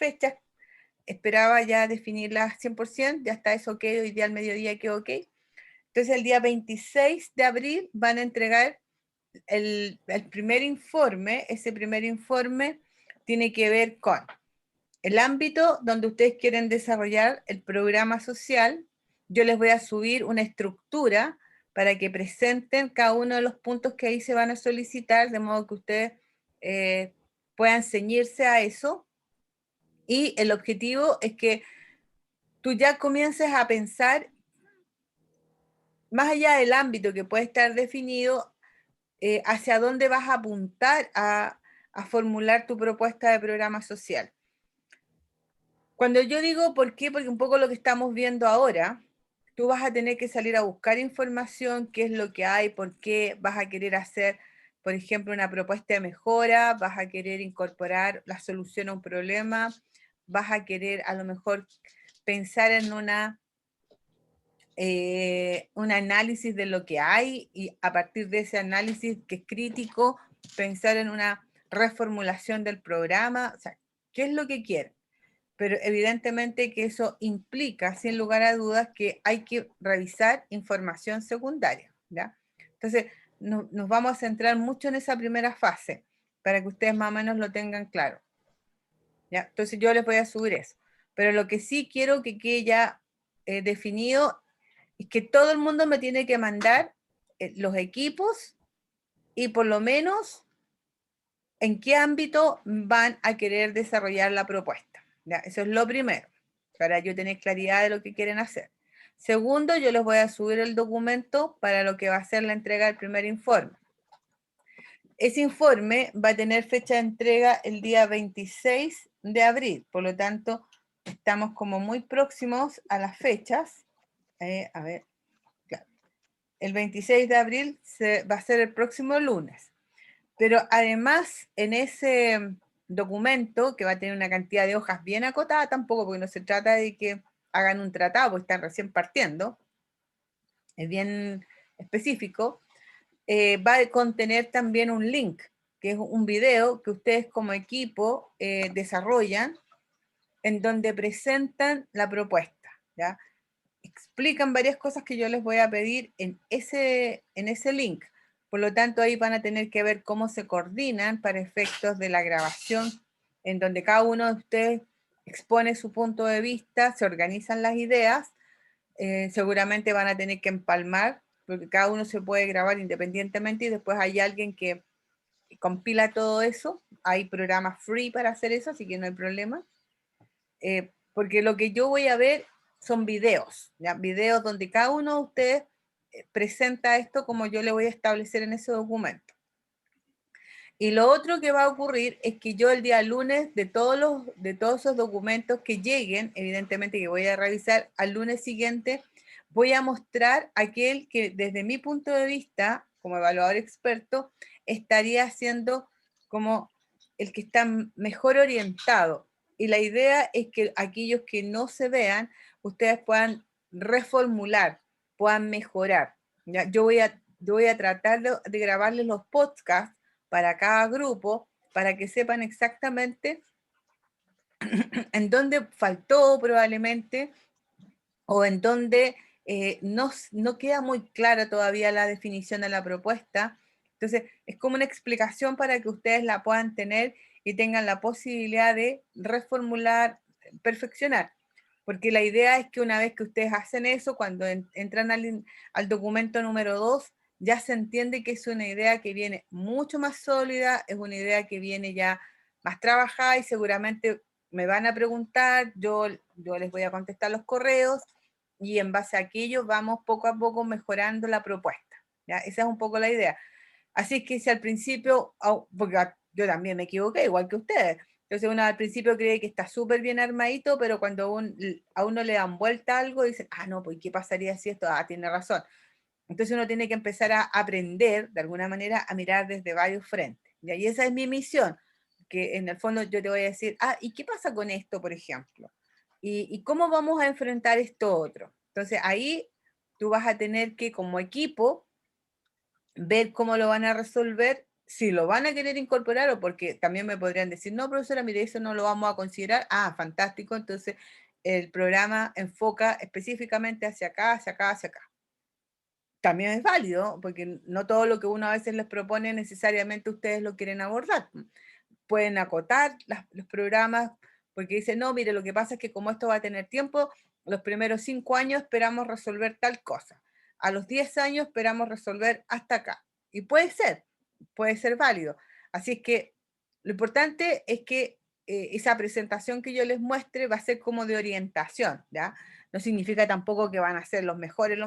fechas, esperaba ya definirlas 100%, ya está eso ok, hoy día al mediodía quedó ok. Entonces el día 26 de abril van a entregar el primer informe. Ese primer informe tiene que ver con el ámbito donde ustedes quieren desarrollar el programa social. Yo les voy a subir una estructura para que presenten cada uno de los puntos que ahí se van a solicitar, de modo que ustedes puedan ceñirse a eso. Y el objetivo es que tú ya comiences a pensar, más allá del ámbito que puede estar definido, hacia dónde vas a apuntar a formular tu propuesta de programa social. Cuando yo digo por qué, porque un poco lo que estamos viendo ahora, tú vas a tener que salir a buscar información, qué es lo que hay, por qué vas a querer hacer, por ejemplo, una propuesta de mejora, vas a querer incorporar la solución a un problema, vas a querer a lo mejor pensar en un análisis de lo que hay y a partir de ese análisis que es crítico, pensar en una reformulación del programa, o sea, ¿qué es lo que quieren? Pero evidentemente que eso implica, sin lugar a dudas, que hay que revisar información secundaria, ¿ya? Entonces, nos vamos a centrar mucho en esa primera fase, para que ustedes más o menos lo tengan claro, ¿ya? Entonces yo les voy a subir eso. Pero lo que sí quiero que quede ya definido es que todo el mundo me tiene que mandar los equipos y por lo menos en qué ámbito van a querer desarrollar la propuesta. ¿Ya? Eso es lo primero, para yo tener claridad de lo que quieren hacer. Segundo, yo les voy a subir el documento para lo que va a ser la entrega del primer informe. Ese informe va a tener fecha de entrega el día 26 de abril, por lo tanto, estamos como muy próximos a las fechas. A ver, claro. El 26 de abril va a ser el próximo lunes. Pero además, en ese documento, que va a tener una cantidad de hojas bien acotada, tampoco, porque no se trata de que hagan un tratado, porque están recién partiendo, es bien específico, va a contener también un link, que es un video que ustedes como equipo desarrollan, en donde presentan la propuesta, ¿ya? Explican varias cosas que yo les voy a pedir en ese link. Por lo tanto, ahí van a tener que ver cómo se coordinan para efectos de la grabación, en donde cada uno de ustedes expone su punto de vista, se organizan las ideas, seguramente van a tener que empalmar, porque cada uno se puede grabar independientemente y después hay alguien que compila todo eso. Hay programas free para hacer eso, así que no hay problema. Porque lo que yo voy a ver son videos, ¿ya? Videos donde cada uno de ustedes presenta esto como yo le voy a establecer en ese documento. Y lo otro que va a ocurrir es que yo el día lunes de todos esos documentos que lleguen, evidentemente que voy a revisar al lunes siguiente, voy a mostrar aquel que desde mi punto de vista, como evaluador experto, estaría siendo como el que está mejor orientado. Y la idea es que aquellos que no se vean, ustedes puedan reformular, puedan mejorar. ¿Ya? Yo voy a tratar de grabarles los podcasts para cada grupo, para que sepan exactamente en dónde faltó probablemente o en dónde no queda muy clara todavía la definición de la propuesta. Entonces, es como una explicación para que ustedes la puedan tener y tengan la posibilidad de reformular, perfeccionar. Porque la idea es que una vez que ustedes hacen eso, cuando entran al documento número 2, ya se entiende que es una idea que viene mucho más sólida, es una idea que viene ya más trabajada y seguramente me van a preguntar, yo les voy a contestar los correos y en base a aquello vamos poco a poco mejorando la propuesta. ¿Ya? Esa es un poco la idea. Así que si al principio, porque yo también me equivoqué, igual que ustedes, entonces uno al principio cree que está súper bien armadito, pero cuando a uno le dan vuelta algo, dicen, ah, no, pues ¿qué pasaría si esto? Ah, tiene razón. Entonces uno tiene que empezar a aprender, de alguna manera, a mirar desde varios frentes. Y esa es mi misión, que en el fondo yo te voy a decir, ah, ¿y qué pasa con esto, por ejemplo? ¿Y cómo vamos a enfrentar esto otro? Entonces ahí tú vas a tener que, como equipo, ver cómo lo van a resolver si lo van a querer incorporar o porque también me podrían decir, no, profesora, mire, eso no lo vamos a considerar. Ah, fantástico, entonces el programa enfoca específicamente hacia acá, hacia acá, hacia acá. También es válido, porque no todo lo que uno a veces les propone necesariamente ustedes lo quieren abordar. Pueden acotar los programas, porque dicen, no, mire, lo que pasa es que como esto va a tener tiempo, los primeros 5 años esperamos resolver tal cosa. A los 10 años esperamos resolver hasta acá. Y puede ser válido. Así es que lo importante es que esa presentación que yo les muestre va a ser como de orientación, ¿ya? No significa tampoco que van a ser los mejores,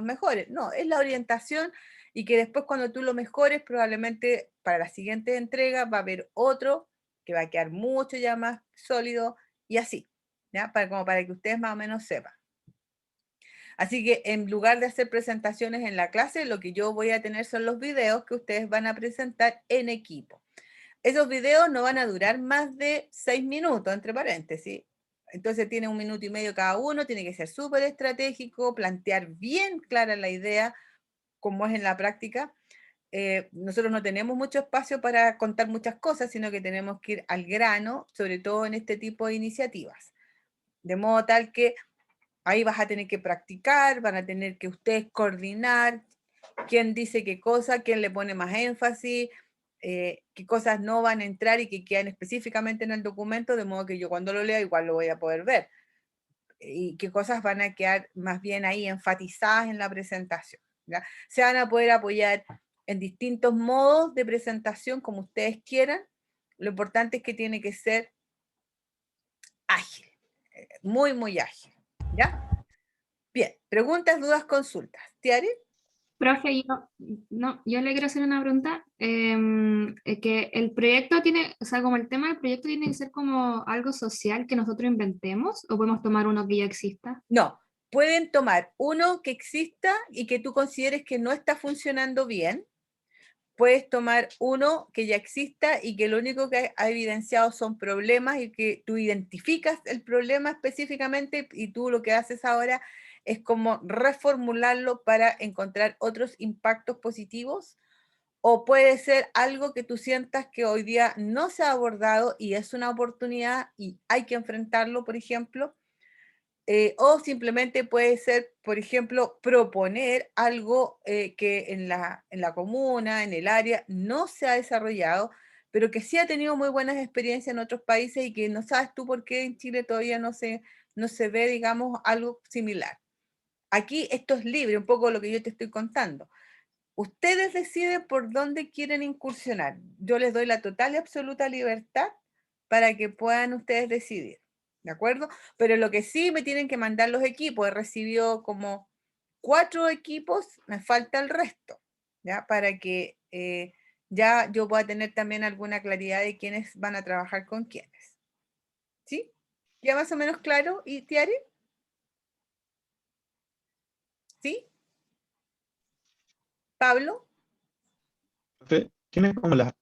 no, es la orientación y que después cuando tú lo mejores, probablemente para la siguiente entrega va a haber otro que va a quedar mucho ya más sólido y así, ¿ya? Como para que ustedes más o menos sepan. Así que en lugar de hacer presentaciones en la clase, lo que yo voy a tener son los videos que ustedes van a presentar en equipo. Esos videos no van a durar más de 6 minutos, entre paréntesis. Entonces tiene 1 minuto y medio cada uno, tiene que ser súper estratégico, plantear bien clara la idea, como es en la práctica. Nosotros no tenemos mucho espacio para contar muchas cosas, sino que tenemos que ir al grano, sobre todo en este tipo de iniciativas. De modo tal que ahí vas a tener que practicar, van a tener que ustedes coordinar quién dice qué cosa, quién le pone más énfasis, qué cosas no van a entrar y que quedan específicamente en el documento, de modo que yo cuando lo lea igual lo voy a poder ver. Y qué cosas van a quedar más bien ahí enfatizadas en la presentación, ¿ya? Se van a poder apoyar en distintos modos de presentación como ustedes quieran. Lo importante es que tiene que ser ágil, muy, muy ágil, ¿ya? Bien, preguntas, dudas, consultas. ¿Tiare? Profe, yo le quiero hacer una pregunta, que el proyecto tiene, o sea, como el tema del proyecto tiene que ser como algo social que nosotros inventemos, o podemos tomar uno que ya exista. No, pueden tomar uno que exista y que tú consideres que no está funcionando bien. Puedes tomar uno que ya exista y que lo único que ha evidenciado son problemas y que tú identificas el problema específicamente y tú lo que haces ahora es como reformularlo para encontrar otros impactos positivos. O puede ser algo que tú sientas que hoy día no se ha abordado y es una oportunidad y hay que enfrentarlo, por ejemplo. O simplemente puede ser, por ejemplo, proponer algo que en la comuna, en el área, no se ha desarrollado, pero que sí ha tenido muy buenas experiencias en otros países y que no sabes tú por qué en Chile todavía no se ve, digamos, algo similar. Aquí esto es libre, un poco lo que yo te estoy contando. Ustedes deciden por dónde quieren incursionar. Yo les doy la total y absoluta libertad para que puedan ustedes decidir. ¿De acuerdo? Pero lo que sí me tienen que mandar los equipos. He recibido como 4 equipos, me falta el resto, ¿ya? Para que ya yo pueda tener también alguna claridad de quiénes van a trabajar con quiénes. ¿Sí? ¿Ya más o menos claro? ¿Y Tiare? ¿Sí? ¿Pablo? Tiene como las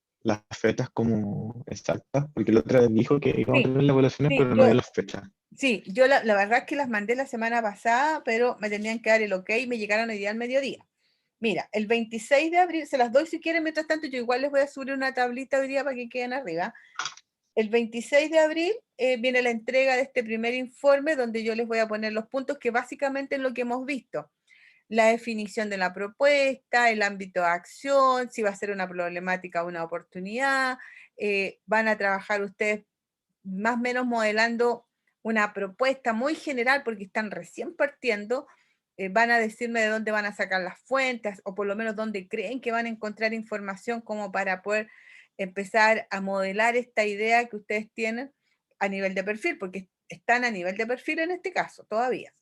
fechas como exactas, porque la otra vez dijo que íbamos a Sí, tener las evaluaciones, sí, pero no dio las fechas. sí, yo la verdad es que las mandé la semana pasada, pero me tenían que dar el ok y me llegaron hoy día al mediodía. Mira, el 26 de abril, se las doy si quieren, mientras tanto yo igual les voy a subir una tablita hoy día para que queden arriba. El 26 de abril viene la entrega de este primer informe donde yo les voy a poner los puntos que básicamente es lo que hemos visto. La definición de la propuesta, el ámbito de acción, si va a ser una problemática o una oportunidad. Van a trabajar ustedes más o menos modelando una propuesta muy general porque están recién partiendo, van a decirme de dónde van a sacar las fuentes o por lo menos dónde creen que van a encontrar información como para poder empezar a modelar esta idea que ustedes tienen a nivel de perfil, porque están a nivel de perfil en este caso todavía.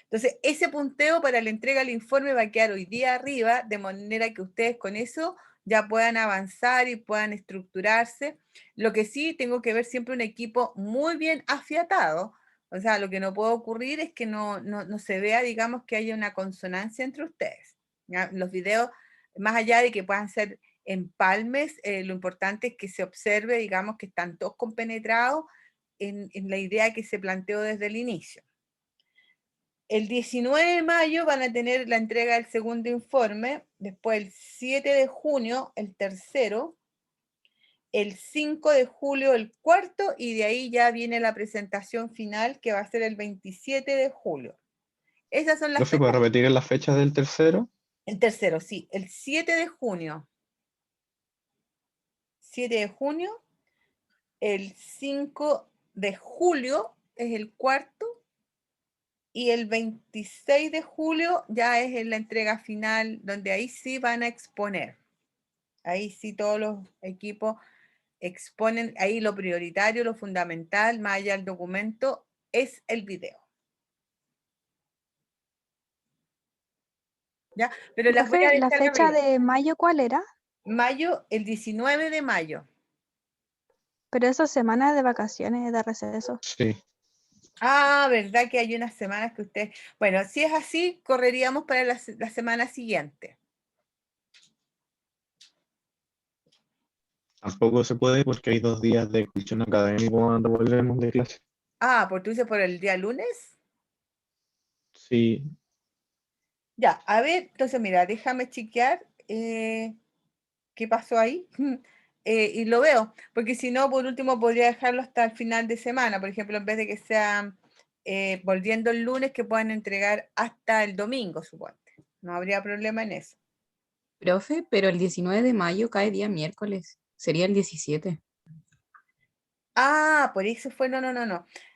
Entonces, ese punteo para la entrega del informe va a quedar hoy día arriba, de manera que ustedes con eso ya puedan avanzar y puedan estructurarse. Lo que sí, tengo que ver siempre un equipo muy bien afiatado. O sea, lo que no puede ocurrir es que no se vea, digamos, que haya una consonancia entre ustedes. ¿Ya? Los videos, más allá de que puedan ser empalmes, lo importante es que se observe, digamos, que están todos compenetrados en la idea que se planteó desde el inicio. El 19 de mayo van a tener la entrega del segundo informe, después el 7 de junio el tercero, el 5 de julio el cuarto, y de ahí ya viene la presentación final que va a ser el 27 de julio. Esas son las ¿Profe, puede fechas. repetir las fechas del tercero? El tercero, sí, el 7 de junio. 7 de junio, el 5 de julio es el cuarto, y el 26 de julio ya es la entrega final, donde ahí sí van a exponer. Ahí sí todos los equipos exponen, ahí lo prioritario, lo fundamental, más allá del documento, es el video. ¿Ya? Pero las voy a Profe, ¿la dejar fecha arriba. de mayo cuál era? Mayo, el 19 de mayo. Pero esa semana de vacaciones, de receso. Sí. Ah, ¿verdad que hay unas semanas que usted... Bueno, si es así, correríamos para la semana siguiente. Tampoco se puede porque hay 2 días de excursión académica cuando volvemos de clase. Ah, ¿por tú dices por el día lunes? Sí, Ya, a ver, entonces mira, déjame chequear qué pasó ahí y lo veo, porque si no, por último, podría dejarlo hasta el final de semana, por ejemplo, en vez de que sea volviendo el lunes, que puedan entregar hasta el domingo, suponte. No habría problema en eso. Profe, pero el 19 de mayo cae día miércoles. Sería el 17. Ah, por eso fue, no.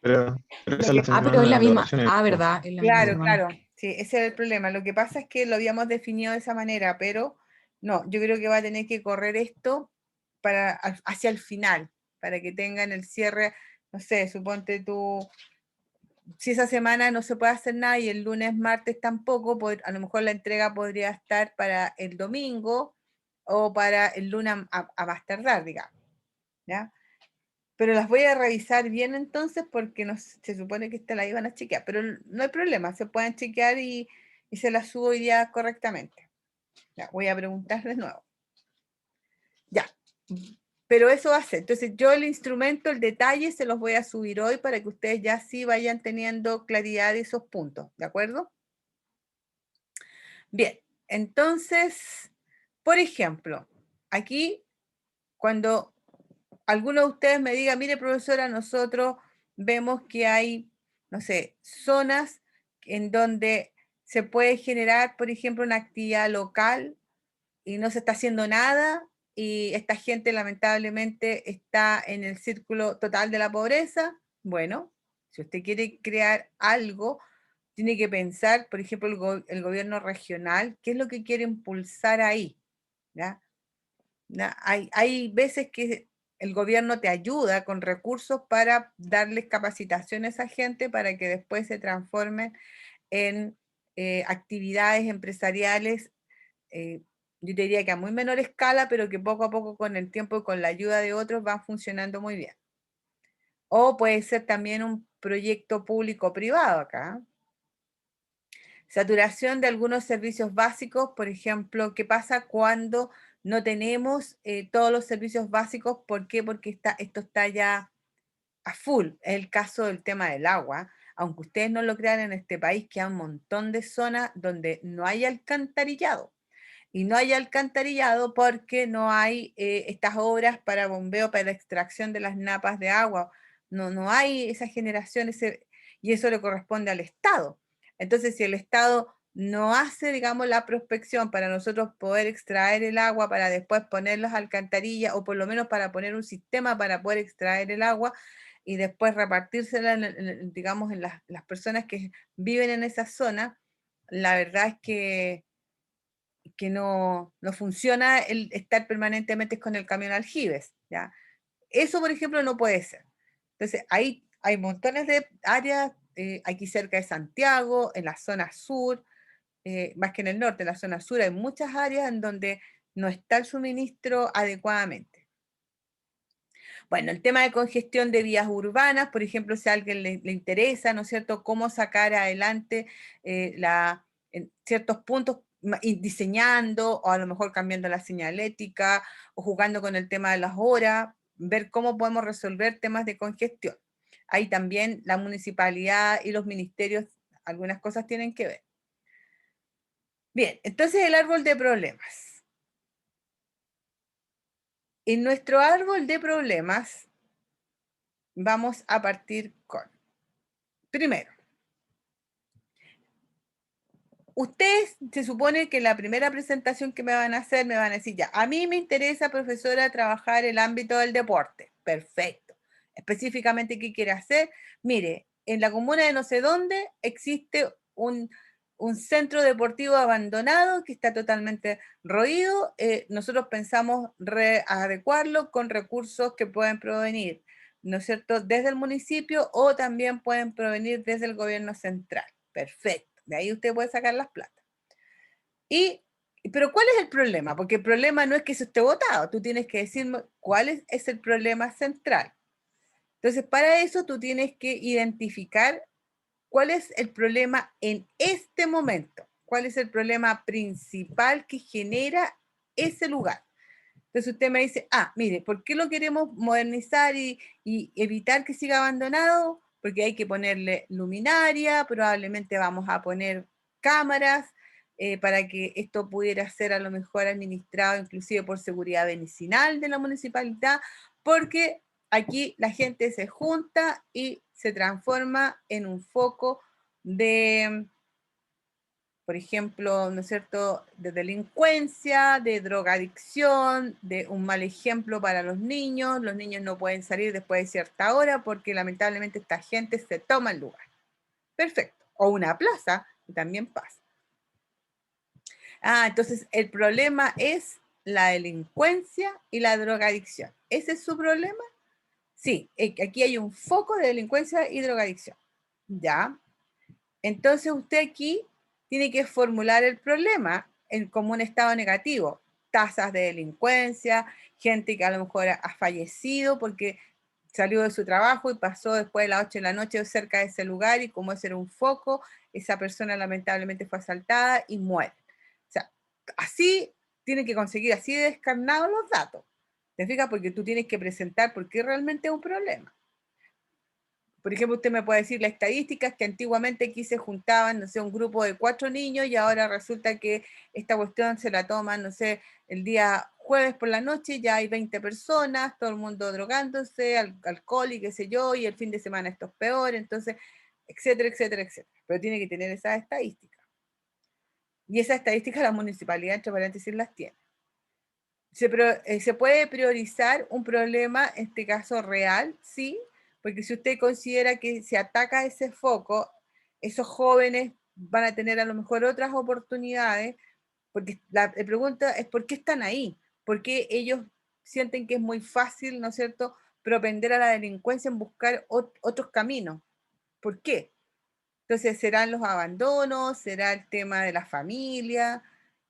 pero Lo esa es la que, Ah, pero es semana la de misma. vacaciones, Ah, po. ¿verdad? Es la misma claro, semana. sí, ese era el problema. Lo que pasa es que lo habíamos definido de esa manera, pero no, yo creo que va a tener que correr esto hacia el final, para que tengan el cierre, no sé, suponte tú, si esa semana no se puede hacer nada y el lunes, martes tampoco, a lo mejor la entrega podría estar para el domingo o para el lunes a más tardar, digamos, ¿ya? Pero las voy a revisar bien entonces porque se supone que esta la iban a chequear, pero no hay problema, se pueden chequear y se las subo hoy día correctamente. Ya, voy a preguntar de nuevo. Ya, pero eso va a ser. Entonces yo el instrumento, el detalle, se los voy a subir hoy para que ustedes ya sí vayan teniendo claridad de esos puntos, ¿de acuerdo? Bien, entonces, por ejemplo, aquí cuando alguno de ustedes me diga, mire profesora, nosotros vemos que hay, no sé, zonas en donde se puede generar, por ejemplo, una actividad local y no se está haciendo nada y esta gente lamentablemente está en el círculo total de la pobreza. Bueno, si usted quiere crear algo, tiene que pensar, por ejemplo, el gobierno regional, qué es lo que quiere impulsar ahí, ¿ya? Hay veces que el gobierno te ayuda con recursos para darles capacitación a esa gente para que después se transformen en actividades empresariales, eh, yo te diría que a muy menor escala, pero que poco a poco con el tiempo y con la ayuda de otros van funcionando muy bien. O puede ser también un proyecto público-privado acá. Saturación de algunos servicios básicos, por ejemplo, ¿qué pasa cuando no tenemos todos los servicios básicos? ¿Por qué? Porque esto está ya a full. Es el caso del tema del agua. Aunque ustedes no lo crean, en este país que hay un montón de zonas donde no hay alcantarillado. Y no hay alcantarillado porque no hay estas obras para bombeo, para la extracción de las napas de agua. No hay esa generación, y eso le corresponde al Estado. Entonces, si el Estado no hace, digamos, la prospección para nosotros poder extraer el agua, para después poner las alcantarillas, o por lo menos para poner un sistema para poder extraer el agua y después repartírsela, digamos, en las personas que viven en esa zona, la verdad es que no funciona el estar permanentemente con el camión aljibes, ¿ya? Eso, por ejemplo, no puede ser. Entonces, hay montones de áreas, aquí cerca de Santiago, en la zona sur, más que en el norte, en la zona sur hay muchas áreas en donde no está el suministro adecuadamente. Bueno, el tema de congestión de vías urbanas, por ejemplo, si a alguien le interesa, ¿no es cierto?, cómo sacar adelante en ciertos puntos, y diseñando, o a lo mejor cambiando la señalética, o jugando con el tema de las horas, ver cómo podemos resolver temas de congestión. Ahí también la municipalidad y los ministerios algunas cosas tienen que ver. Bien, entonces el árbol de problemas. En nuestro árbol de problemas vamos a partir con, primero, ustedes se supone que la primera presentación que me van a hacer me van a decir, ya, a mí me interesa, profesora, trabajar el ámbito del deporte. Perfecto. Específicamente, ¿qué quiere hacer? Mire, en la comuna de no sé dónde existe un centro deportivo abandonado que está totalmente roído. Nosotros pensamos readecuarlo con recursos que pueden provenir, ¿no es cierto?, desde el municipio o también pueden provenir desde el gobierno central. Perfecto. De ahí usted puede sacar las plata. Pero ¿cuál es el problema? Porque el problema no es que se esté votado. Tú tienes que decirme cuál es el problema central. Entonces, para eso tú tienes que identificar cuál es el problema en este momento. ¿Cuál es el problema principal que genera ese lugar? Entonces usted me dice, mire, ¿por qué lo queremos modernizar y evitar que siga abandonado? Porque hay que ponerle luminaria, probablemente vamos a poner cámaras para que esto pudiera ser a lo mejor administrado inclusive por seguridad vecinal de la municipalidad, porque aquí la gente se junta y se transforma en un foco de, por ejemplo, ¿no es cierto?, de delincuencia, de drogadicción, de un mal ejemplo para los niños. Los niños no pueden salir después de cierta hora porque lamentablemente esta gente se toma el lugar. Perfecto. O una plaza, que también pasa. Entonces el problema es la delincuencia y la drogadicción. ¿Ese es su problema? Sí, aquí hay un foco de delincuencia y drogadicción. ¿Ya? Entonces usted aquí tiene que formular el problema como un estado negativo. Tasas de delincuencia, gente que a lo mejor ha fallecido porque salió de su trabajo y pasó después de las 8 de la noche cerca de ese lugar y como ese era un foco, esa persona lamentablemente fue asaltada y muere. O sea, así tiene que conseguir, así de descarnados los datos. ¿Te fijas? Porque tú tienes que presentar por qué realmente es un problema. Por ejemplo, usted me puede decir las estadísticas que antiguamente aquí se juntaban, no sé, un grupo de 4 niños y ahora resulta que esta cuestión se la toman, no sé, el día jueves por la noche ya hay 20 personas, todo el mundo drogándose, alcohol y qué sé yo, y el fin de semana esto es peor, entonces, etcétera, etcétera, etcétera. Pero tiene que tener esas estadísticas. Y esas estadísticas la municipalidad, entre paréntesis, las tiene. Se puede priorizar un problema, en este caso real, sí, porque si usted considera que se ataca ese foco, esos jóvenes van a tener a lo mejor otras oportunidades, porque la pregunta es ¿por qué están ahí? ¿Por qué ellos sienten que es muy fácil, ¿no es cierto?, propender a la delincuencia en buscar otros caminos? ¿Por qué? Entonces, ¿serán los abandonos? ¿Será el tema de la familia?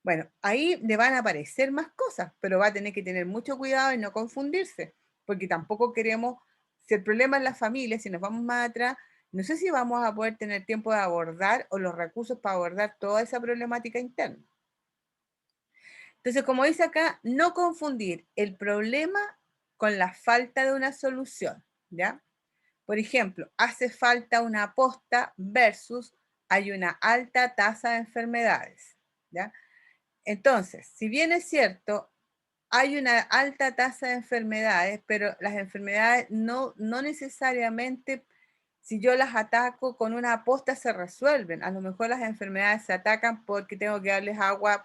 Bueno, ahí le van a aparecer más cosas, pero va a tener que tener mucho cuidado y no confundirse, porque tampoco queremos, si el problema es la familia, si nos vamos más atrás, no sé si vamos a poder tener tiempo de abordar o los recursos para abordar toda esa problemática interna. Entonces, como dice acá, no confundir el problema con la falta de una solución, ¿ya? Por ejemplo, hace falta una posta versus hay una alta tasa de enfermedades, ¿ya? Entonces, si bien es cierto, hay una alta tasa de enfermedades, pero las enfermedades no necesariamente, si yo las ataco con una posta, se resuelven. A lo mejor las enfermedades se atacan porque tengo que darles agua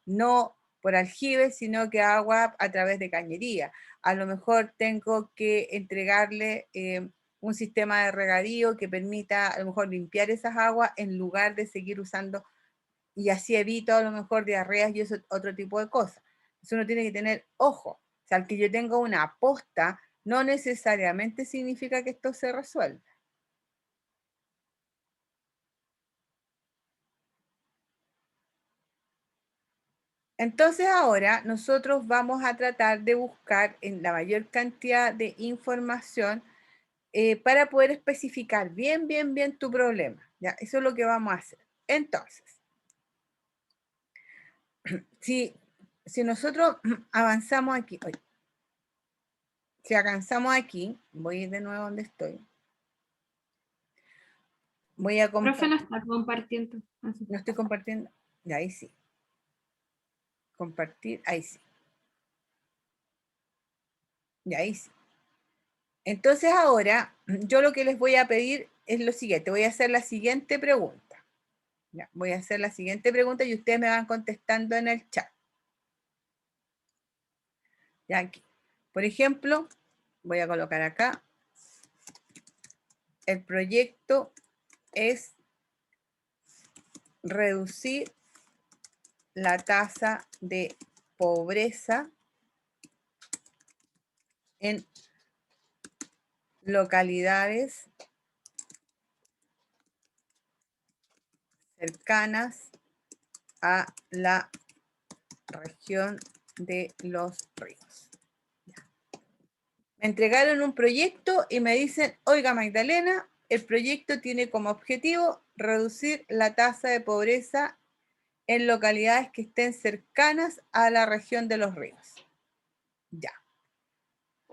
no por aljibe, sino que agua a través de cañería. A lo mejor tengo que entregarle un sistema de regadío que permita a lo mejor limpiar esas aguas en lugar de seguir usando, y así evito a lo mejor diarreas y eso, otro tipo de cosas. Eso uno tiene que tener ojo. O sea, el que yo tenga una posta no necesariamente significa que esto se resuelva. Entonces ahora nosotros vamos a tratar de buscar en la mayor cantidad de información para poder especificar bien tu problema. ¿Ya? Eso es lo que vamos a hacer. Entonces, si nosotros avanzamos aquí, si avanzamos aquí, voy de nuevo donde estoy. Voy a Profe compartir. no está compartiendo. Así. No estoy compartiendo. Y ahí sí. Compartir, ahí sí. Y ahí sí. Entonces ahora yo lo que les voy a pedir es lo siguiente. Voy a hacer la siguiente pregunta. Ya, voy a hacer la siguiente pregunta y ustedes me van contestando en el chat. Ya aquí. Por ejemplo, voy a colocar acá. El proyecto es reducir la tasa de pobreza en localidades cercanas a la región de los ríos. Ya. Me entregaron un proyecto y me dicen, oiga Magdalena, el proyecto tiene como objetivo reducir la tasa de pobreza en localidades que estén cercanas a la región de los ríos. Ya.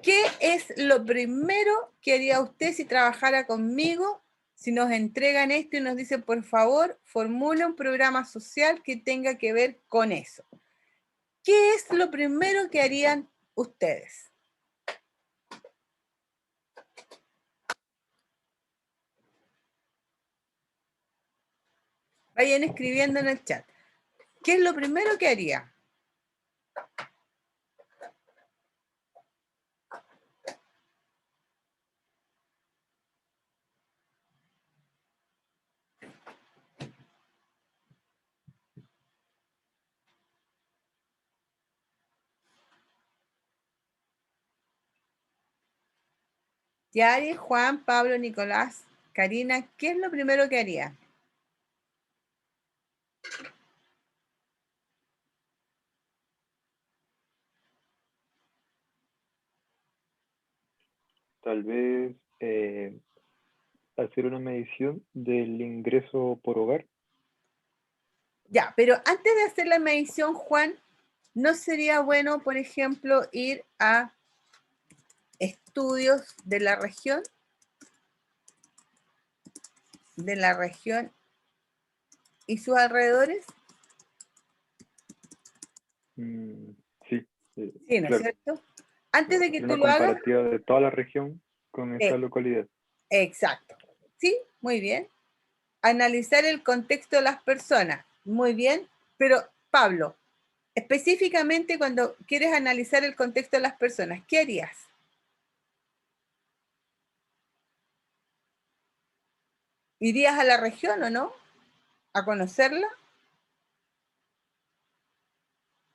¿Qué es lo primero que haría usted si trabajara conmigo? Si nos entregan esto y nos dicen, por favor, formule un programa social que tenga que ver con eso. ¿Qué es lo primero que harían ustedes? Vayan escribiendo en el chat. ¿Qué es lo primero que haría? Yari, Juan, Pablo, Nicolás, Karina, ¿qué es lo primero que haría? Tal vez hacer una medición del ingreso por hogar. Ya, pero antes de hacer la medición, Juan, ¿no sería bueno, por ejemplo, ir a estudios de la región? Y sus alrededores? Sí, Sí, ¿no es claro. cierto? Antes de que Hacer tú una lo hagas, comparativa de toda la región con esa localidad. exacto. Sí, muy bien. Analizar el contexto de las personas, muy bien. Pero, Pablo, específicamente cuando quieres analizar el contexto de las personas, ¿qué harías? ¿Irías a la región o no? ¿A conocerla?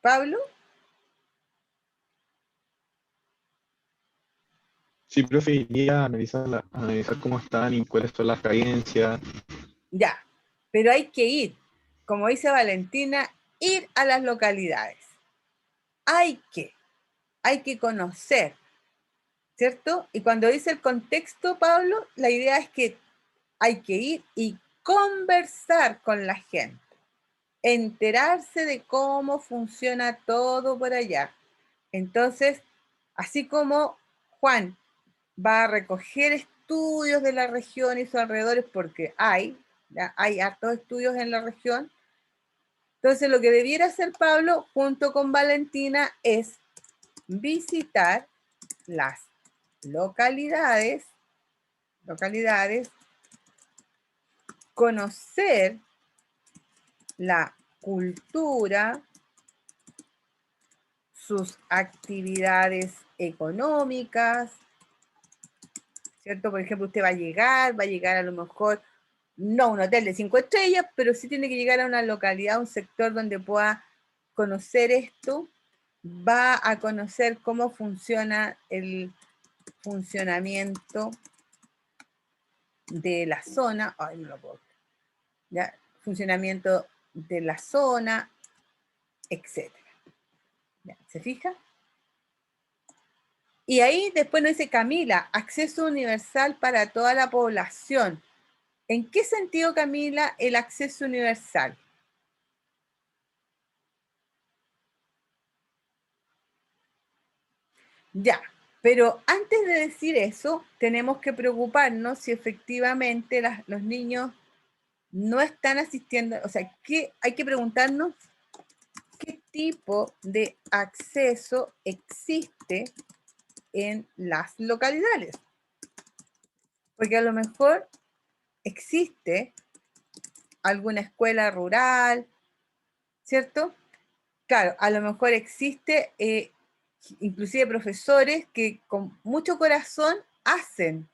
¿Pablo? Sí, profe, iría a analizar cómo están y cuáles son las carencias. Ya, pero hay que ir, como dice Valentina, ir a las localidades. Hay que conocer, ¿cierto? Y cuando dice el contexto, Pablo, la idea es que hay que ir y conversar con la gente, enterarse de cómo funciona todo por allá. Entonces, así como Juan va a recoger estudios de la región y sus alrededores, porque hay hartos estudios en la región. Entonces, lo que debiera hacer Pablo junto con Valentina es visitar las localidades, conocer la cultura, sus actividades económicas, ¿cierto? Por ejemplo, usted va a llegar a lo mejor, no a un hotel de 5 estrellas, pero sí tiene que llegar a una localidad, a un sector donde pueda conocer esto, va a conocer cómo funciona el funcionamiento de la zona, ay, no lo puedo creer, ¿ya? Funcionamiento de la zona, etcétera. ¿Ya? ¿Se fija? Y ahí después nos dice Camila, acceso universal para toda la población. ¿En qué sentido, Camila, el acceso universal? Ya, pero antes de decir eso, tenemos que preocuparnos si efectivamente los niños no están asistiendo, o sea, hay que preguntarnos qué tipo de acceso existe en las localidades. Porque a lo mejor existe alguna escuela rural, ¿cierto? Claro, a lo mejor existe inclusive profesores que con mucho corazón hacen,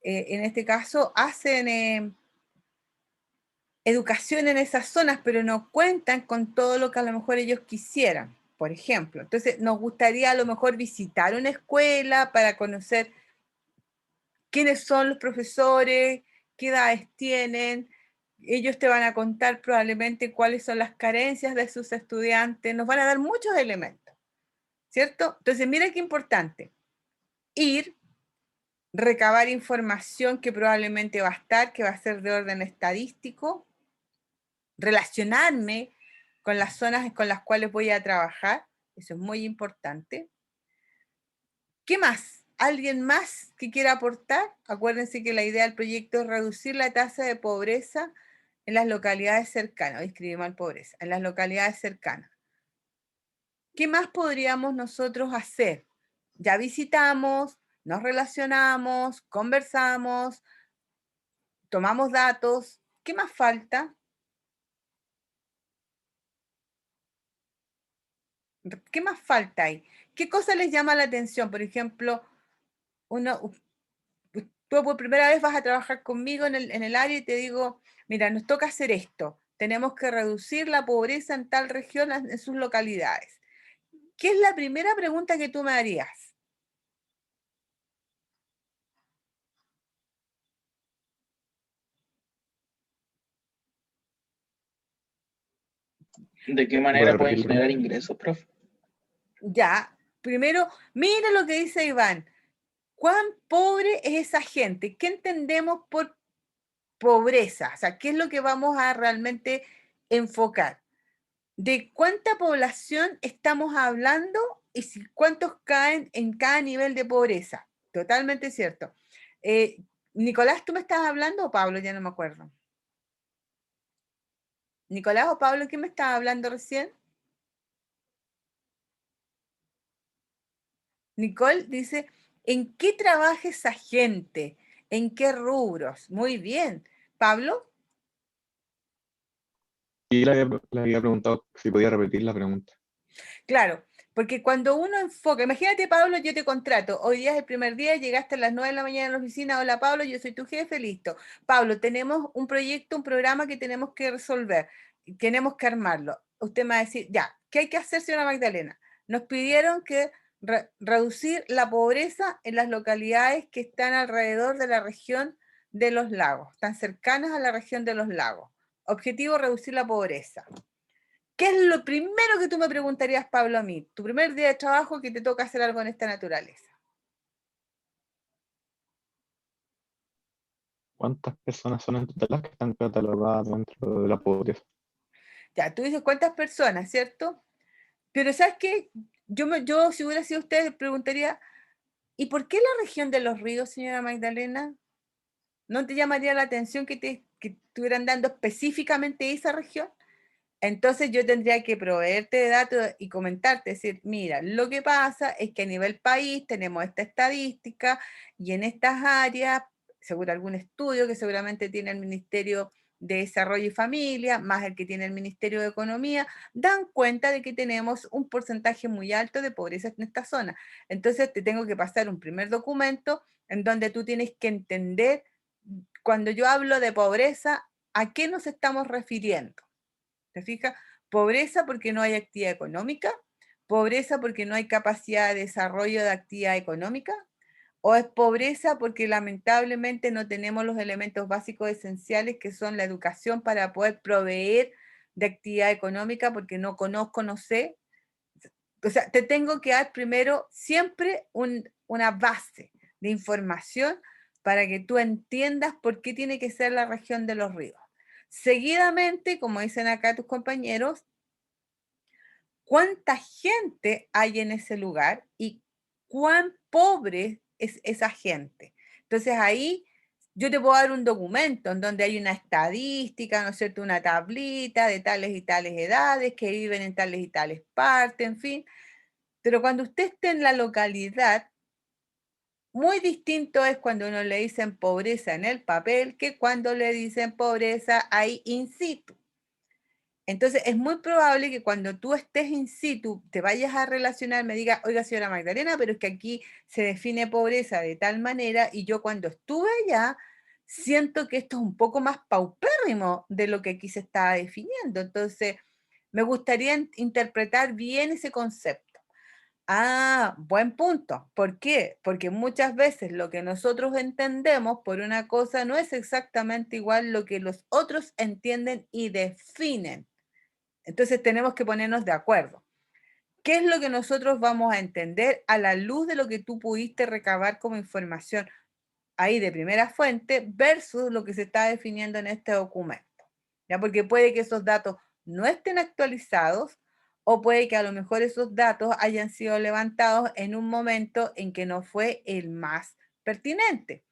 en este caso, hacen educación en esas zonas, pero no cuentan con todo lo que a lo mejor ellos quisieran, por ejemplo. Entonces, nos gustaría a lo mejor visitar una escuela para conocer quiénes son los profesores, qué edades tienen. Ellos te van a contar probablemente cuáles son las carencias de sus estudiantes, nos van a dar muchos elementos, ¿cierto? Entonces, mira qué importante. Ir, recabar información que probablemente va a estar, que va a ser de orden estadístico, relacionarme con las zonas con las cuales voy a trabajar, eso es muy importante. ¿Qué más? ¿Alguien más que quiera aportar? Acuérdense que la idea del proyecto es reducir la tasa de pobreza en las localidades cercanas. Hoy escribí mal pobreza, en las localidades cercanas. ¿Qué más podríamos nosotros hacer? Ya visitamos, nos relacionamos, conversamos, tomamos datos. ¿Qué más falta? ¿Qué más falta ahí? ¿Qué cosa les llama la atención? Por ejemplo, tú por primera vez vas a trabajar conmigo en el área y te digo, mira, nos toca hacer esto. Tenemos que reducir la pobreza en tal región, en sus localidades. ¿Qué es la primera pregunta que tú me harías? ¿De qué ¿Puede manera pueden repetir la generar pregunta? ingresos, profe? Ya, primero, mira lo que dice Iván. ¿Cuán pobre es esa gente? ¿Qué entendemos por pobreza? O sea, ¿qué es lo que vamos a realmente enfocar? ¿De cuánta población estamos hablando y cuántos caen en cada nivel de pobreza? Totalmente cierto. Nicolás, ¿tú me estás hablando o Pablo? Ya no me acuerdo. Nicolás o Pablo, ¿quién me estaba hablando recién? Nicole dice, ¿en qué trabaja esa gente? ¿En qué rubros? Muy bien. Pablo, Y le había preguntado si podía repetir la pregunta. claro, porque cuando uno enfoca, imagínate Pablo, yo te contrato, hoy día es el primer día, llegaste a las 9 de la mañana a la oficina, hola Pablo, yo soy tu jefe, listo. Pablo, tenemos un proyecto, un programa que tenemos que resolver, tenemos que armarlo. Usted me va a decir, ya, ¿qué hay que hacer, señora Magdalena? Nos pidieron que reducir la pobreza en las localidades que están alrededor de la región de los lagos, están cercanas a la región de los lagos. Objetivo, reducir la pobreza. ¿Qué es lo primero que tú me preguntarías, Pablo, a mí? Tu primer día de trabajo que te toca hacer algo en esta naturaleza. ¿Cuántas personas son en total las que están catalogadas dentro de la pobreza? Ya, tú dices cuántas personas, ¿cierto? Pero ¿sabes qué? Yo si hubiera sido usted, preguntaría, ¿y por qué la región de los ríos, señora Magdalena? ¿No te llamaría la atención que estuvieran dando específicamente esa región? Entonces yo tendría que proveerte de datos y comentarte, decir, mira, lo que pasa es que a nivel país tenemos esta estadística y en estas áreas, seguro algún estudio que seguramente tiene el Ministerio de Desarrollo y Familia, más el que tiene el Ministerio de Economía, dan cuenta de que tenemos un porcentaje muy alto de pobreza en esta zona. Entonces te tengo que pasar un primer documento en donde tú tienes que entender, cuando yo hablo de pobreza, ¿a qué nos estamos refiriendo? ¿Te fijas? Pobreza porque no hay actividad económica, pobreza porque no hay capacidad de desarrollo de actividad económica, o es pobreza porque lamentablemente no tenemos los elementos básicos esenciales que son la educación para poder proveer de actividad económica porque no conozco, no sé. O sea, te tengo que dar primero siempre una base de información para que tú entiendas por qué tiene que ser la región de los ríos. Seguidamente, como dicen acá tus compañeros, cuánta gente hay en ese lugar y cuán pobre es esa gente. Entonces ahí yo te puedo dar un documento en donde hay una estadística, ¿no es cierto? Una tablita de tales y tales edades que viven en tales y tales partes, en fin. Pero cuando usted esté en la localidad, muy distinto es cuando uno le dicen pobreza en el papel que cuando le dicen pobreza ahí in situ. Entonces, es muy probable que cuando tú estés in situ, te vayas a relacionar, me digas, oiga, señora Magdalena, pero es que aquí se define pobreza de tal manera y yo cuando estuve allá, siento que esto es un poco más paupérrimo de lo que aquí se estaba definiendo. Entonces, me gustaría interpretar bien ese concepto. Ah, buen punto. ¿Por qué? Porque muchas veces lo que nosotros entendemos por una cosa no es exactamente igual lo que los otros entienden y definen. Entonces tenemos que ponernos de acuerdo. ¿Qué es lo que nosotros vamos a entender a la luz de lo que tú pudiste recabar como información ahí de primera fuente versus lo que se está definiendo en este documento? ¿Ya? Porque puede que esos datos no estén actualizados o puede que a lo mejor esos datos hayan sido levantados en un momento en que no fue el más pertinente.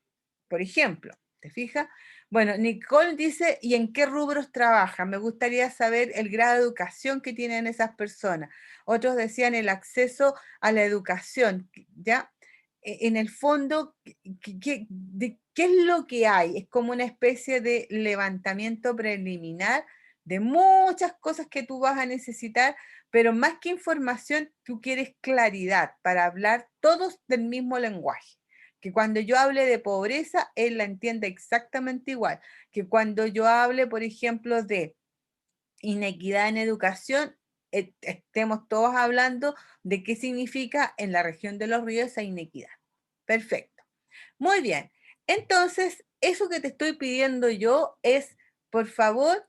Por ejemplo, ¿te fijas? Bueno, Nicole dice, ¿y en qué rubros trabajan? Me gustaría saber el grado de educación que tienen esas personas. Otros decían el acceso a la educación, ¿ya? En el fondo, ¿qué es lo que hay? Es como una especie de levantamiento preliminar de muchas cosas que tú vas a necesitar, pero más que información, tú quieres claridad para hablar todos del mismo lenguaje. Que cuando yo hable de pobreza, él la entienda exactamente igual. Que cuando yo hable, por ejemplo, de inequidad en educación, estemos todos hablando de qué significa en la región de los ríos esa inequidad. Perfecto. Muy bien. Entonces, eso que te estoy pidiendo yo es, por favor,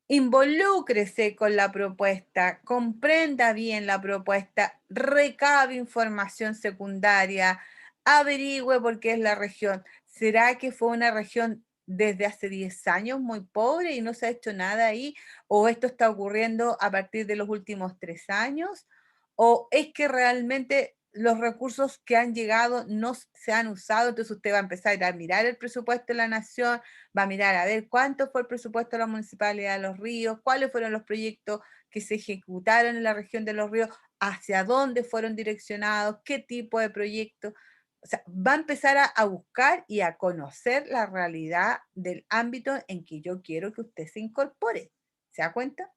involúcrese con la propuesta, comprenda bien la propuesta, recabe información secundaria, averigüe por qué es la región. ¿Será que fue una región desde hace 10 años muy pobre y no se ha hecho nada ahí? ¿O esto está ocurriendo a partir de los últimos 3 años? ¿O es que realmente los recursos que han llegado no se han usado? Entonces usted va a empezar a mirar el presupuesto de la nación, va a mirar a ver cuánto fue el presupuesto de la Municipalidad de Los Ríos, cuáles fueron los proyectos que se ejecutaron en la región de Los Ríos, hacia dónde fueron direccionados, qué tipo de proyectos. O sea, va a empezar a buscar y a conocer la realidad del ámbito en que yo quiero que usted se incorpore. ¿Se da cuenta?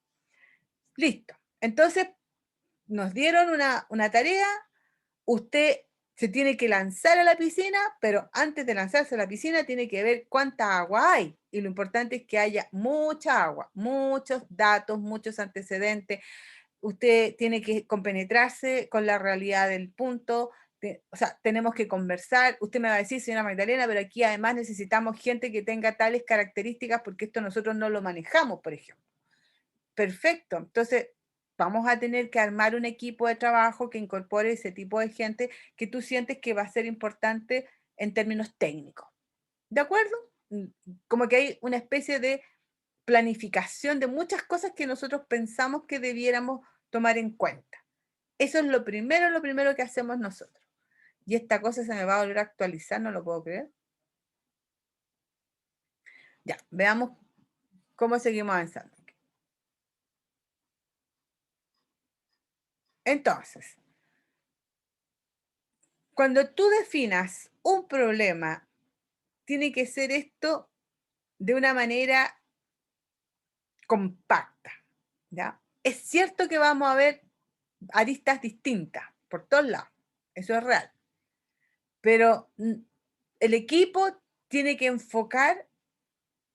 Listo. Entonces, nos dieron una tarea, usted se tiene que lanzar a la piscina, pero antes de lanzarse a la piscina tiene que ver cuánta agua hay. Y lo importante es que haya mucha agua, muchos datos, muchos antecedentes. Usted tiene que compenetrarse con la realidad del punto. O sea, tenemos que conversar. Usted me va a decir, señora Magdalena, pero aquí además necesitamos gente que tenga tales características porque esto nosotros no lo manejamos, por ejemplo. Perfecto. Entonces, vamos a tener que armar un equipo de trabajo que incorpore ese tipo de gente que tú sientes que va a ser importante en términos técnicos. ¿De acuerdo? Como que hay una especie de planificación de muchas cosas que nosotros pensamos que debiéramos tomar en cuenta. Eso es lo primero que hacemos nosotros. Y esta cosa se me va a volver a actualizar, no lo puedo creer. Ya, veamos cómo seguimos avanzando. Entonces, cuando tú definas un problema, tiene que ser esto de una manera compacta, ¿ya? Es cierto que vamos a ver aristas distintas por todos lados, eso es real, pero el equipo tiene que enfocar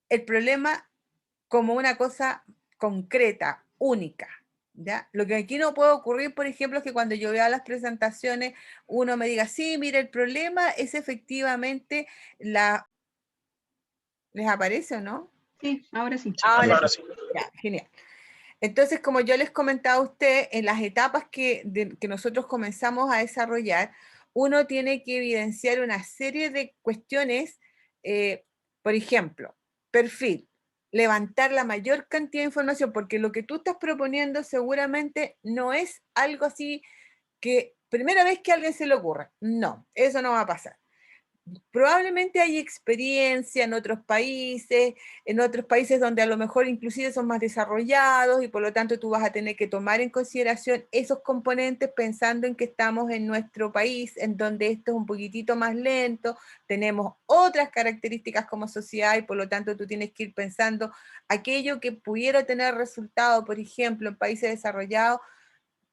el problema como una cosa concreta, única, ¿ya? Lo que aquí no puede ocurrir, por ejemplo, es que cuando yo vea las presentaciones, uno me diga, sí, mire, el problema es efectivamente la... ¿Les aparece o no? Sí, ahora sí. Ahora sí. Ya, genial. Entonces, como yo les comentaba a usted, en las etapas que nosotros comenzamos a desarrollar, uno tiene que evidenciar una serie de cuestiones, por ejemplo, perfil, levantar la mayor cantidad de información, porque lo que tú estás proponiendo seguramente no es algo así que primera vez que a alguien se le ocurra. No, eso no va a pasar. probablemente hay experiencia en otros países donde a lo mejor inclusive son más desarrollados y por lo tanto tú vas a tener que tomar en consideración esos componentes pensando en que estamos en nuestro país, en donde esto es un poquitito más lento, tenemos otras características como sociedad y por lo tanto tú tienes que ir pensando aquello que pudiera tener resultado, por ejemplo, en países desarrollados,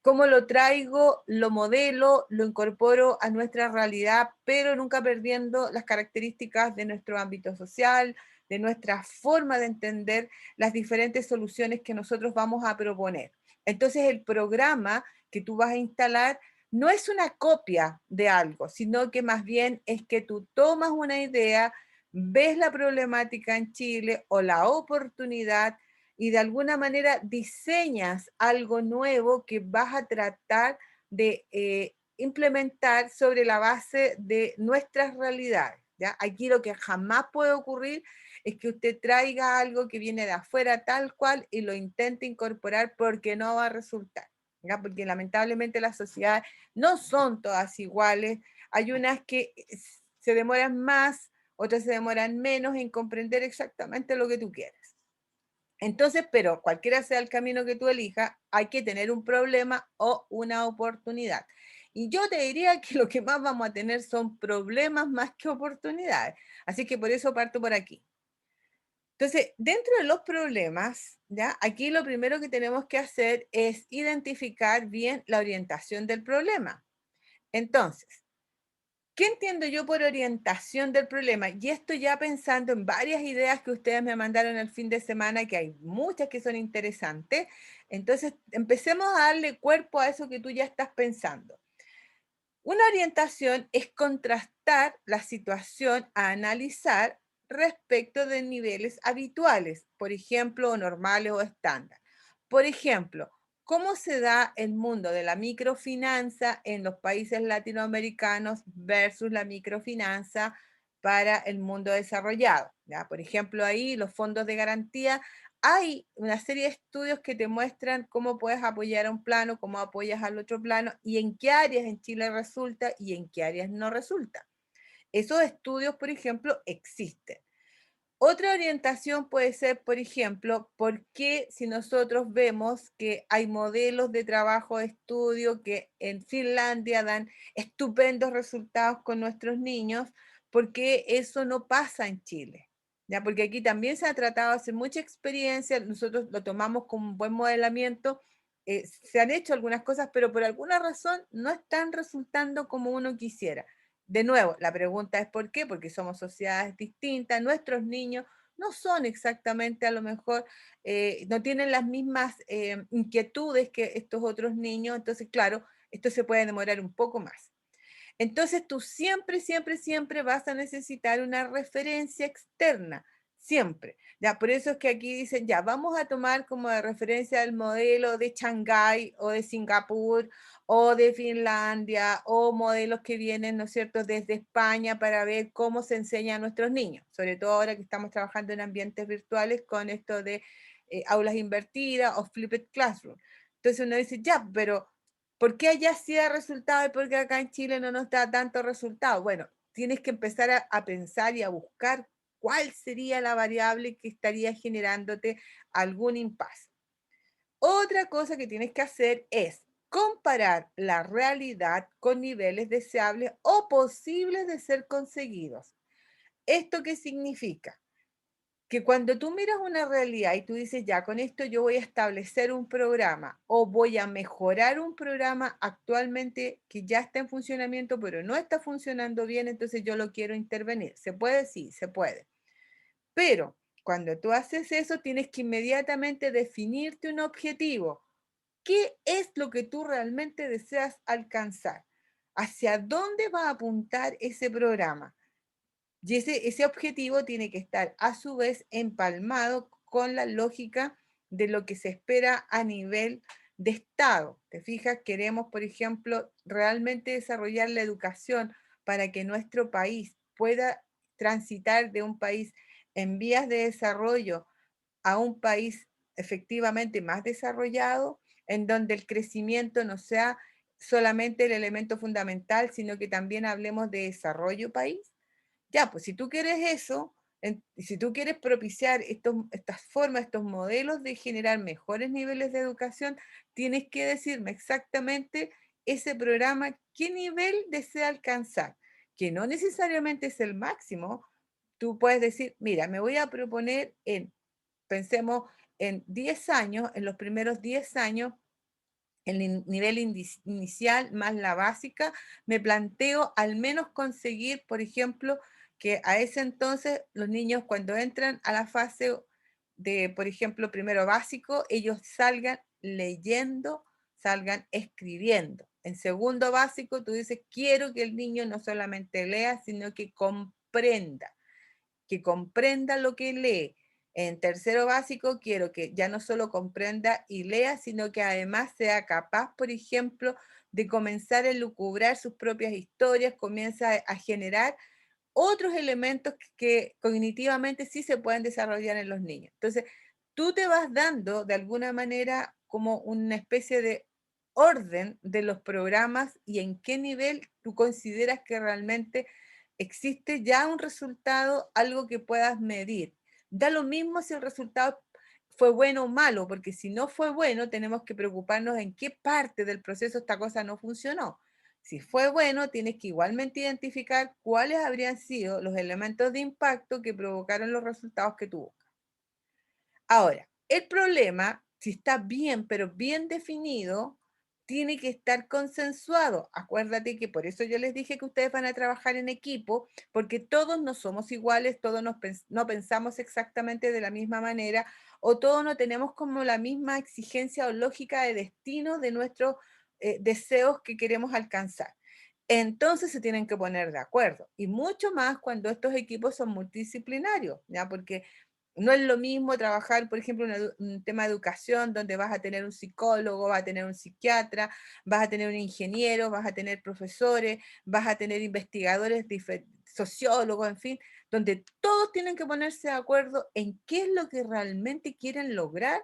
cómo lo traigo, lo modelo, lo incorporo a nuestra realidad, pero nunca perdiendo las características de nuestro ámbito social, de nuestra forma de entender las diferentes soluciones que nosotros vamos a proponer. Entonces el programa que tú vas a instalar no es una copia de algo, sino que más bien es que tú tomas una idea, ves la problemática en Chile o la oportunidad y de alguna manera diseñas algo nuevo que vas a tratar de implementar sobre la base de nuestras realidades. ¿Ya? Aquí lo que jamás puede ocurrir es que usted traiga algo que viene de afuera tal cual y lo intente incorporar porque no va a resultar. ¿Ya? Porque lamentablemente las sociedades no son todas iguales. Hay unas que se demoran más, otras se demoran menos en comprender exactamente lo que tú quieres. Entonces, pero cualquiera sea el camino que tú elijas, hay que tener un problema o una oportunidad. Y yo te diría que lo que más vamos a tener son problemas más que oportunidades. Así que por eso parto por aquí. Entonces, dentro de los problemas, ¿ya? Aquí lo primero que tenemos que hacer es identificar bien la orientación del problema. Entonces, ¿qué entiendo yo por orientación del problema? Y esto ya pensando en varias ideas que ustedes me mandaron el fin de semana, que hay muchas que son interesantes. Entonces, empecemos a darle cuerpo a eso que tú ya estás pensando. Una orientación es contrastar la situación a analizar respecto de niveles habituales, por ejemplo, o normales o estándar. Por ejemplo, ¿cómo se da el mundo de la microfinanza en los países latinoamericanos versus la microfinanza para el mundo desarrollado? ¿Ya? Por ejemplo, ahí los fondos de garantía, hay una serie de estudios que te muestran cómo puedes apoyar a un plano, cómo apoyas al otro plano y en qué áreas en Chile resulta y en qué áreas no resulta. Esos estudios, por ejemplo, existen. Otra orientación puede ser, por ejemplo, por qué si nosotros vemos que hay modelos de trabajo de estudio que en Finlandia dan estupendos resultados con nuestros niños, ¿por qué eso no pasa en Chile? ¿Ya? Porque aquí también se ha tratado de hacer mucha experiencia, nosotros lo tomamos como un buen modelamiento, se han hecho algunas cosas, pero por alguna razón no están resultando como uno quisiera. De nuevo, la pregunta es ¿por qué? Porque somos sociedades distintas, nuestros niños no son exactamente a lo mejor, no tienen las mismas inquietudes que estos otros niños, entonces claro, esto se puede demorar un poco más. Entonces tú siempre, siempre, siempre vas a necesitar una referencia externa, siempre. Ya, por eso es que aquí dicen, ya, vamos a tomar como de referencia el modelo de Shanghái o de Singapur o de Finlandia o modelos que vienen, ¿no es cierto?, desde España para ver cómo se enseña a nuestros niños, sobre todo ahora que estamos trabajando en ambientes virtuales con esto de aulas invertidas o flipped classroom. Entonces uno dice, ya, pero ¿por qué allá sí da resultado y por qué acá en Chile no nos da tanto resultado? Bueno, tienes que empezar a pensar y a buscar cuál sería la variable que estaría generándote algún impasse. Otra cosa que tienes que hacer es comparar la realidad con niveles deseables o posibles de ser conseguidos. ¿Esto qué significa? Que cuando tú miras una realidad y tú dices, ya, con esto yo voy a establecer un programa o voy a mejorar un programa actualmente que ya está en funcionamiento, pero no está funcionando bien, entonces yo lo quiero intervenir. ¿Se puede? Sí, se puede. Pero cuando tú haces eso, tienes que inmediatamente definirte un objetivo. ¿Qué es lo que tú realmente deseas alcanzar? ¿Hacia dónde va a apuntar ese programa? Y ese objetivo tiene que estar a su vez empalmado con la lógica de lo que se espera a nivel de Estado. ¿Te fijas? Queremos, por ejemplo, realmente desarrollar la educación para que nuestro país pueda transitar de un país en vías de desarrollo a un país efectivamente más desarrollado, en donde el crecimiento no sea solamente el elemento fundamental, sino que también hablemos de desarrollo país. Ya, pues si tú quieres eso, y si tú quieres propiciar estas formas, estos modelos de generar mejores niveles de educación, tienes que decirme exactamente ese programa, qué nivel desea alcanzar, que no necesariamente es el máximo. Tú puedes decir, mira, me voy a proponer pensemos en 10 años, en los primeros 10 años, el nivel inicial más la básica, me planteo al menos conseguir, por ejemplo, que a ese entonces los niños cuando entran a la fase de, por ejemplo, primero básico, ellos salgan leyendo, salgan escribiendo. En segundo básico, tú dices, quiero que el niño no solamente lea, sino que comprenda lo que lee. En tercero básico quiero que ya no solo comprenda y lea, sino que además sea capaz, por ejemplo, de comenzar a elucubrar sus propias historias, comienza a generar otros elementos que cognitivamente sí se pueden desarrollar en los niños. Entonces, tú te vas dando de alguna manera como una especie de orden de los programas y en qué nivel tú consideras que realmente existe ya un resultado, algo que puedas medir. Da lo mismo si el resultado fue bueno o malo, porque si no fue bueno, tenemos que preocuparnos en qué parte del proceso esta cosa no funcionó. Si fue bueno, tienes que igualmente identificar cuáles habrían sido los elementos de impacto que provocaron los resultados que tuvo. Ahora, el problema, si está bien, pero bien definido, tiene que estar consensuado. Acuérdate que por eso yo les dije que ustedes van a trabajar en equipo, porque todos no somos iguales, todos no pensamos exactamente de la misma manera, o todos no tenemos como la misma exigencia o lógica de destino de nuestros deseos que queremos alcanzar. Entonces se tienen que poner de acuerdo, y mucho más cuando estos equipos son multidisciplinarios, ¿ya? Porque no es lo mismo trabajar, por ejemplo, en un tema de educación, donde vas a tener un psicólogo, vas a tener un psiquiatra, vas a tener un ingeniero, vas a tener profesores, vas a tener investigadores, sociólogos, en fin, donde todos tienen que ponerse de acuerdo en qué es lo que realmente quieren lograr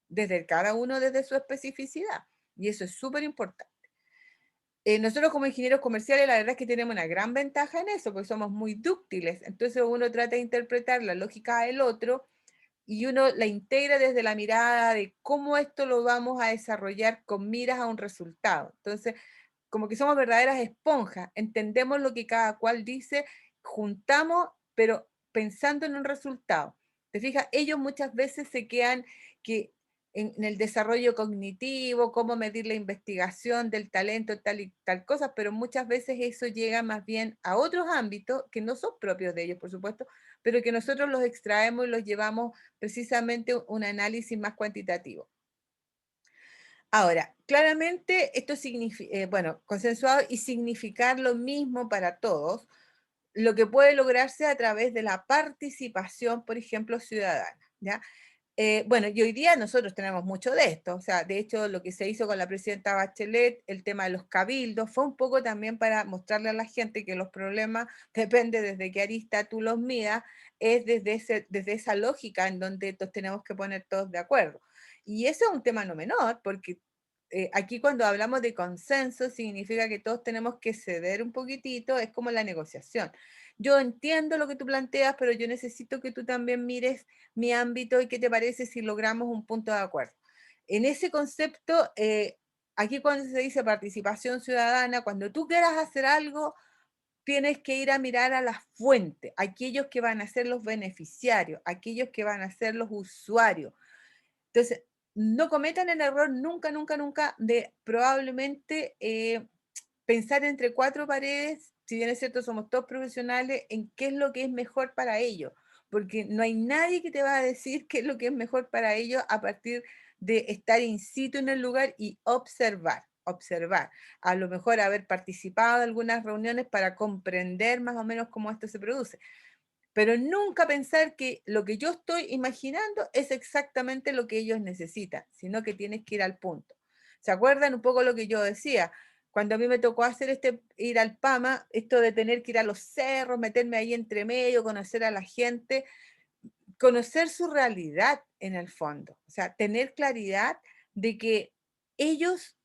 desde cada uno, desde su especificidad. Y eso es súper importante. Nosotros como ingenieros comerciales, la verdad es que tenemos una gran ventaja en eso, porque somos muy dúctiles. Entonces uno trata de interpretar la lógica del otro y uno la integra desde la mirada de cómo esto lo vamos a desarrollar con miras a un resultado. Entonces, como que somos verdaderas esponjas, entendemos lo que cada cual dice, juntamos, pero pensando en un resultado. ¿Te fijas? Ellos muchas veces se quedan que en el desarrollo cognitivo, cómo medir la investigación del talento, tal y tal cosa, pero muchas veces eso llega más bien a otros ámbitos que no son propios de ellos, por supuesto, pero que nosotros los extraemos y los llevamos precisamente a un análisis más cuantitativo. Ahora, claramente esto significa, bueno, consensuado y significar lo mismo para todos, lo que puede lograrse a través de la participación, por ejemplo, ciudadana, ¿ya? Bueno, y hoy día nosotros tenemos mucho de esto, o sea, de hecho lo que se hizo con la presidenta Bachelet, el tema de los cabildos, fue un poco también para mostrarle a la gente que los problemas, depende desde qué arista tú los midas, es desde esa lógica en donde nos tenemos que poner todos de acuerdo. Y eso es un tema no menor, porque aquí cuando hablamos de consenso significa que todos tenemos que ceder un poquitito, es como la negociación. Yo entiendo lo que tú planteas, pero yo necesito que tú también mires mi ámbito y qué te parece si logramos un punto de acuerdo. En ese concepto, aquí cuando se dice participación ciudadana, cuando tú quieras hacer algo, tienes que ir a mirar a la fuente, aquellos que van a ser los beneficiarios, aquellos que van a ser los usuarios. Entonces, no cometan el error nunca, nunca, nunca de probablemente pensar entre cuatro paredes, si bien es cierto, somos todos profesionales, en qué es lo que es mejor para ellos, porque no hay nadie que te va a decir qué es lo que es mejor para ellos a partir de estar in situ en el lugar y observar, a lo mejor haber participado en algunas reuniones para comprender más o menos cómo esto se produce, pero nunca pensar que lo que yo estoy imaginando es exactamente lo que ellos necesitan, sino que tienes que ir al punto. ¿Se acuerdan un poco lo que yo decía? Cuando a mí me tocó hacer ir al PAMA, esto de tener que ir a los cerros, meterme ahí entre medio, conocer a la gente, conocer su realidad en el fondo, o sea, tener claridad de que ellos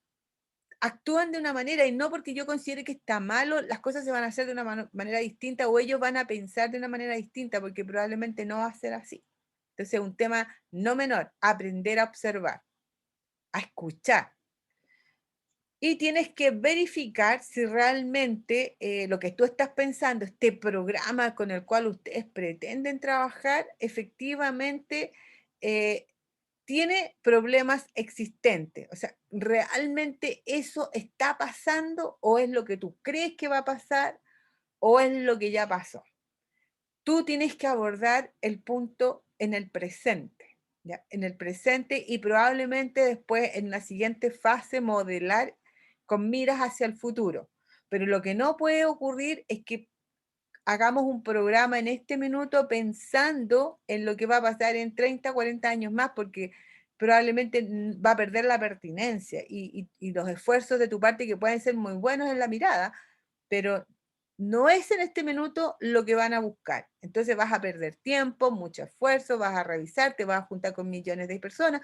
actúan de una manera y no porque yo considere que está malo, las cosas se van a hacer de una manera distinta o ellos van a pensar de una manera distinta porque probablemente no va a ser así. Entonces, un tema no menor, aprender a observar, a escuchar. Y tienes que verificar si realmente lo que tú estás pensando, este programa con el cual ustedes pretenden trabajar, efectivamente tiene problemas existentes. O sea, ¿realmente eso está pasando o es lo que tú crees que va a pasar o es lo que ya pasó? Tú tienes que abordar el punto en el presente, ¿ya? En el presente y probablemente después en la siguiente fase modelar con miras hacia el futuro. Pero lo que no puede ocurrir es que hagamos un programa en este minuto pensando en lo que va a pasar en 30, 40 años más, porque probablemente va a perder la pertinencia y los esfuerzos de tu parte que pueden ser muy buenos en la mirada, pero no es en este minuto lo que van a buscar. Entonces vas a perder tiempo, mucho esfuerzo, vas a revisar, te vas a juntar con millones de personas,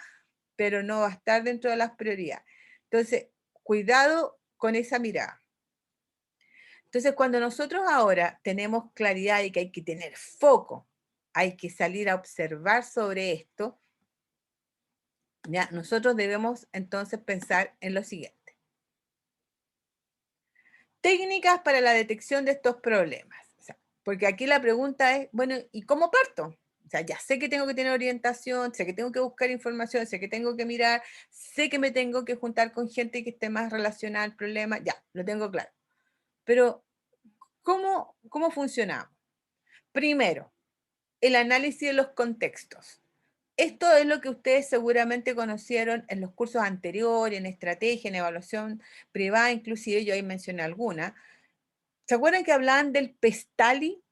pero no va a estar dentro de las prioridades. Entonces, cuidado con esa mirada. Entonces, cuando nosotros ahora tenemos claridad y que hay que tener foco, hay que salir a observar sobre esto, ya, nosotros debemos entonces pensar en lo siguiente. Técnicas para la detección de estos problemas. O sea, porque aquí la pregunta es, bueno, ¿y cómo parto? O sea, ya sé que tengo que tener orientación, sé que tengo que buscar información, sé que tengo que mirar, sé que me tengo que juntar con gente que esté más relacionada al problema, ya, lo tengo claro. Pero, ¿cómo funcionamos? Primero, el análisis de los contextos. Esto es lo que ustedes seguramente conocieron en los cursos anteriores, en estrategia, en evaluación privada, inclusive yo ahí mencioné alguna. ¿Se acuerdan que hablaban del PESTALI?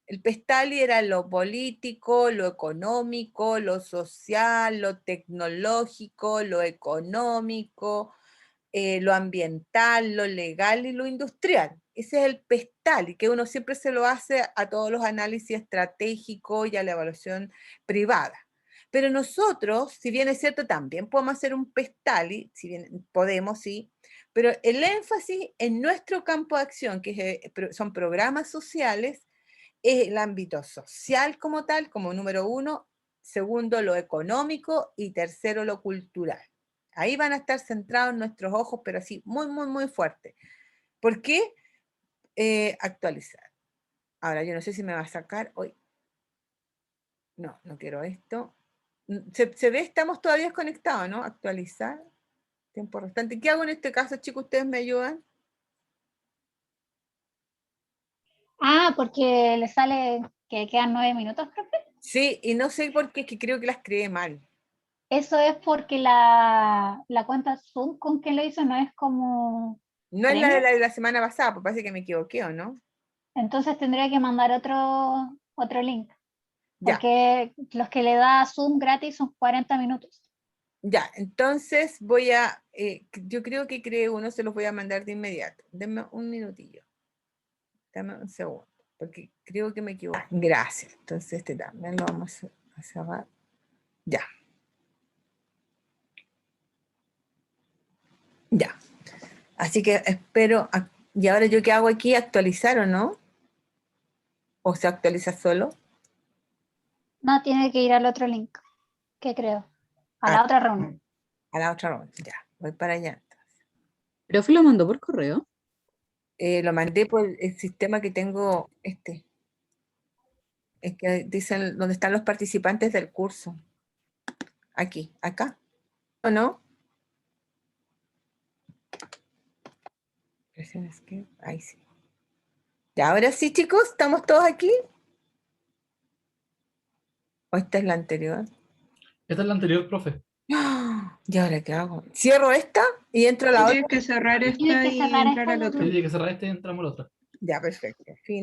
El PESTALI era lo político, lo económico, lo social, lo tecnológico, lo económico, lo ambiental, lo legal y lo industrial. Ese es el PESTALI, que uno siempre se lo hace a todos los análisis estratégicos y a la evaluación privada. Pero nosotros, si bien es cierto, también podemos hacer un PESTALI, si bien podemos, sí, pero el énfasis en nuestro campo de acción, que son programas sociales, es el ámbito social como tal, como número uno, segundo lo económico y tercero lo cultural. Ahí van a estar centrados nuestros ojos, pero así, muy, muy, muy fuerte. ¿Por qué? Actualizar. Ahora, yo no sé si me va a sacar hoy. No, no quiero esto. ¿Se ve? Estamos todavía conectados, ¿no? Actualizar. Tiempo restante. ¿Qué hago en este caso, chicos? ¿Ustedes me ayudan? Ah, porque le sale que quedan 9 minutos, profe. Sí, y no sé por qué, es que creo que las creé mal. Eso es porque la cuenta Zoom con que lo hizo no es como No es la de premium. la semana pasada, pues parece que me equivoqué, ¿o no? Entonces tendría que mandar otro link. Ya, Porque los que le da Zoom gratis son 40 minutos. ya. Entonces voy a, yo creo que creé uno, se los voy a mandar de inmediato. Denme un minutillo. Dame un segundo, porque creo que me equivoqué. Gracias. Entonces este también lo vamos a cerrar. Ya. Ya. Así que espero. ¿Y ahora yo qué hago aquí? ¿Actualizar o no? ¿O se actualiza solo? No, tiene que ir al otro link, que creo. A la Ah, otra reunión. a la otra ronda. Ya, voy para allá. Profe, lo mandó por correo. Lo mandé por el sistema que tengo, es que dicen dónde están los participantes del curso. Aquí, acá. ¿O no? Ahí sí. Ya, ahora sí, chicos, ¿estamos todos aquí? ¿O esta es la anterior? Esta es la anterior, profe. ¡Ah! ¿Y ahora qué hago? ¿Cierro esta y entro a la otra? Tienes que cerrar Tienes esta que y cerrar entrar esta al y otro. Tiene que cerrar este y entramos a la otra. Ya, perfecto. Fin.